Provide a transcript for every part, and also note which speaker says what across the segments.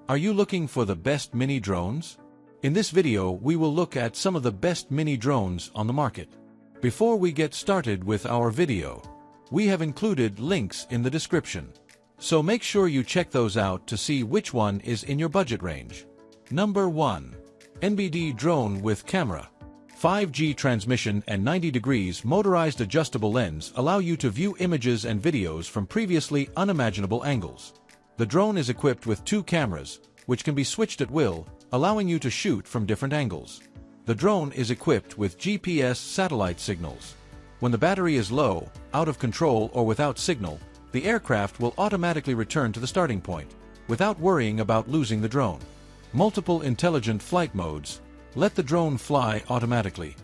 Speaker 1: Are you looking for the best mini drones? In this video, we will look at some of the best mini drones on the market. Before we get started with our video, we have included links in the description. So make sure you check those out to see which one is in your budget range. Number 1. NBD Drone with camera. 5G transmission and 90 degrees motorized adjustable lens allow you to view images and videos from previously unimaginable angles. The drone is equipped with 2 cameras, which can be switched at will, allowing you to shoot from different angles. The drone is equipped with GPS satellite signals. When the battery is low, out of control, or without signal, the aircraft will automatically return to the starting point, without worrying about losing the drone. Multiple intelligent flight modes let the drone fly automatically.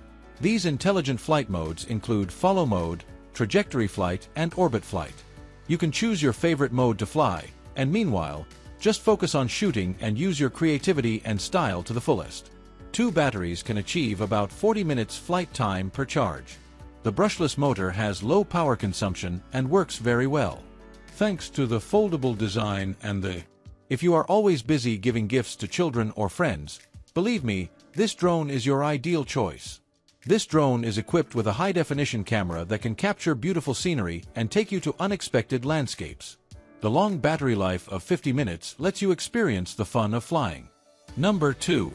Speaker 1: These intelligent flight modes include follow mode, trajectory flight, and orbit flight. You can choose your favorite mode to fly, and meanwhile, just focus on shooting and use your creativity and style to the fullest. 2 batteries can achieve about 40 minutes flight time per charge. The brushless motor has low power consumption and works very well, thanks to the foldable design and the... If you are always busy giving gifts to children or friends, believe me, this drone is your ideal choice. This drone is equipped with a high-definition camera that can capture beautiful scenery and take you to unexpected landscapes. The long battery life of 50 minutes lets you experience the fun of flying. Number 2.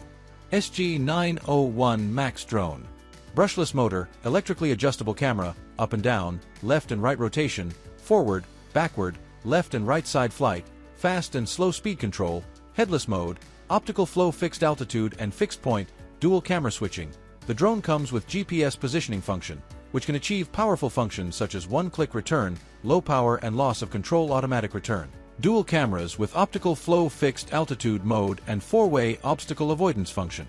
Speaker 1: SG901 MAX Drone. Brushless motor, electrically adjustable camera, up and down, left and right rotation, forward, backward, left and right side flight, fast and slow speed control, headless mode, optical flow fixed altitude and fixed point, dual camera switching. The drone comes with GPS positioning function, which can achieve powerful functions such as one-click return, low power and loss of control automatic return, dual cameras with optical flow fixed altitude mode and 4-way obstacle avoidance function.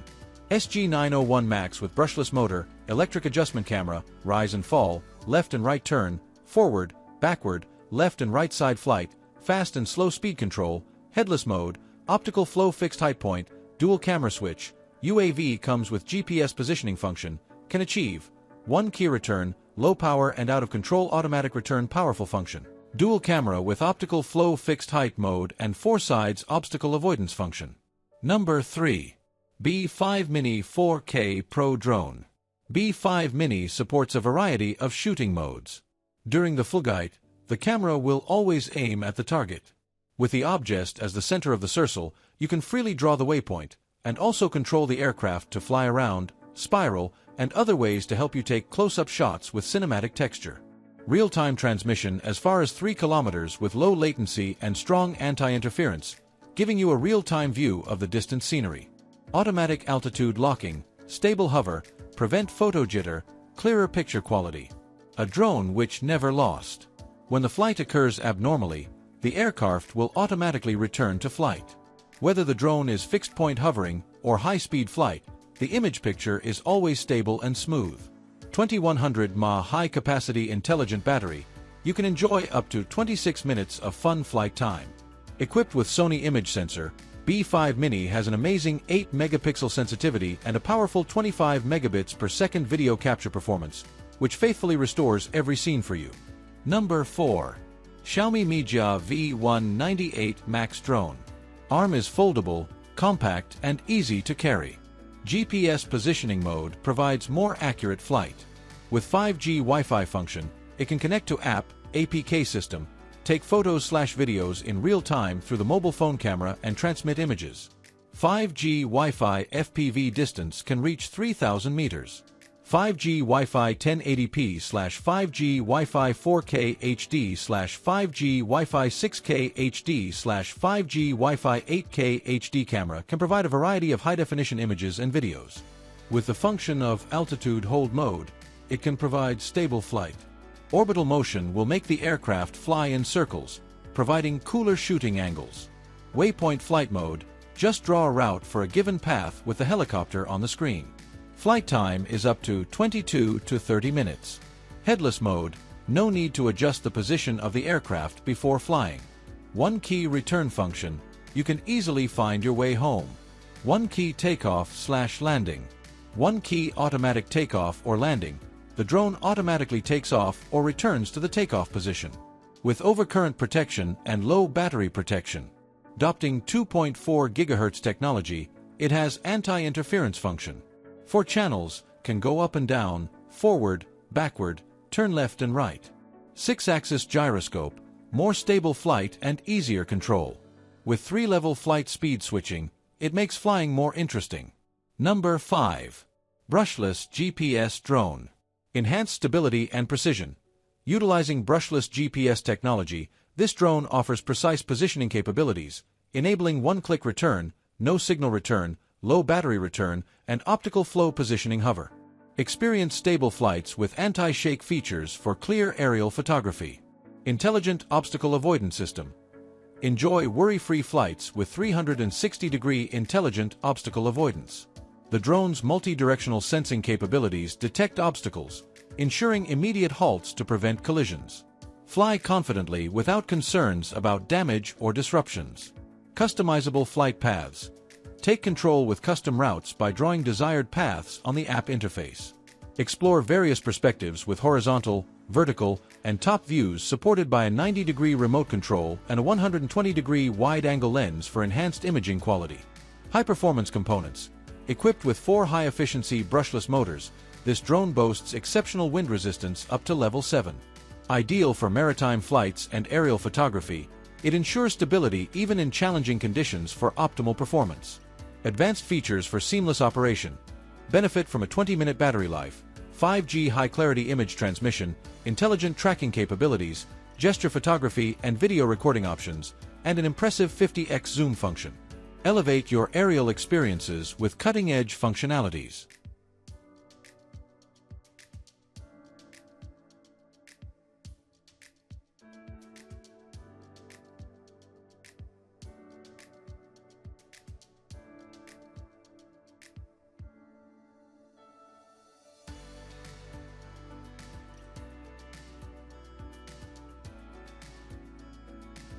Speaker 1: SG901 MAX with brushless motor, electric adjustment camera, rise and fall, left and right turn, forward, backward, left and right side flight, fast and slow speed control, headless mode, optical flow fixed height point, dual camera switch, UAV comes with GPS positioning function, can achieve 1 key return, low power and out of control automatic return powerful function, dual camera with optical flow fixed height mode and 4 sides obstacle avoidance function. Number 3. B5 Mini 4K Pro Drone. B5 Mini supports a variety of shooting modes. During the flight, the camera will always aim at the target. With the object as the center of the circle, you can freely draw the waypoint, and also control the aircraft to fly around, spiral, and other ways to help you take close-up shots with cinematic texture. Real-time transmission as far as 3 kilometers with low latency and strong anti-interference, giving you a real-time view of the distant scenery. Automatic altitude locking, stable hover, prevent photo jitter, clearer picture quality. A drone which never lost. When the flight occurs abnormally, the aircraft will automatically return to flight. Whether the drone is fixed-point hovering or high-speed flight, the image picture is always stable and smooth. 2100 mAh high-capacity intelligent battery, you can enjoy up to 26 minutes of fun flight time. Equipped with Sony image sensor, B5 Mini has an amazing 8-megapixel sensitivity and a powerful 25 megabits per second video capture performance, which faithfully restores every scene for you. Number 4. Xiaomi Mijia V198 MAX Drone. Arm is foldable, compact, and easy to carry. GPS positioning mode provides more accurate flight. With 5G Wi-Fi function, it can connect to APK system, take photos/videos in real time through the mobile phone camera and transmit images. 5G Wi-Fi FPV distance can reach 3,000 meters. 5G Wi-Fi 1080p/5G Wi-Fi 4K HD/5G Wi-Fi 6K HD/5G Wi-Fi 8K HD camera can provide a variety of high-definition images and videos. With the function of altitude hold mode, it can provide stable flight. Orbital motion will make the aircraft fly in circles, providing cooler shooting angles. Waypoint flight mode, just draw a route for a given path with the helicopter on the screen. Flight time is up to 22 to 30 minutes. Headless mode, no need to adjust the position of the aircraft before flying. 1 key return function, you can easily find your way home. 1 key takeoff/landing. 1 key automatic takeoff or landing, the drone automatically takes off or returns to the takeoff position. With overcurrent protection and low battery protection. Adopting 2.4 GHz technology, it has anti-interference function. 4 channels, can go up and down, forward, backward, turn left and right. 6-axis gyroscope, more stable flight and easier control. With 3-level flight speed switching, it makes flying more interesting. Number 5. Brushless GPS Drone. Enhanced stability and precision. Utilizing brushless GPS technology, this drone offers precise positioning capabilities, enabling one-click return, no signal return, low battery return, and optical flow positioning hover. Experience stable flights with anti-shake features for clear aerial photography. Intelligent obstacle avoidance system. Enjoy worry-free flights with 360-degree intelligent obstacle avoidance. The drone's multi-directional sensing capabilities detect obstacles, ensuring immediate halts to prevent collisions. Fly confidently without concerns about damage or disruptions. Customizable flight paths. Take control with custom routes by drawing desired paths on the app interface. Explore various perspectives with horizontal, vertical, and top views supported by a 90-degree remote control and a 120-degree wide-angle lens for enhanced imaging quality. High-performance components. Equipped with 4 high-efficiency brushless motors, this drone boasts exceptional wind resistance up to level 7. Ideal for maritime flights and aerial photography, it ensures stability even in challenging conditions for optimal performance. Advanced features for seamless operation. Benefit from a 20-minute battery life, 5G high-clarity image transmission, intelligent tracking capabilities, gesture photography and video recording options, and an impressive 50x zoom function. Elevate your aerial experiences with cutting-edge functionalities.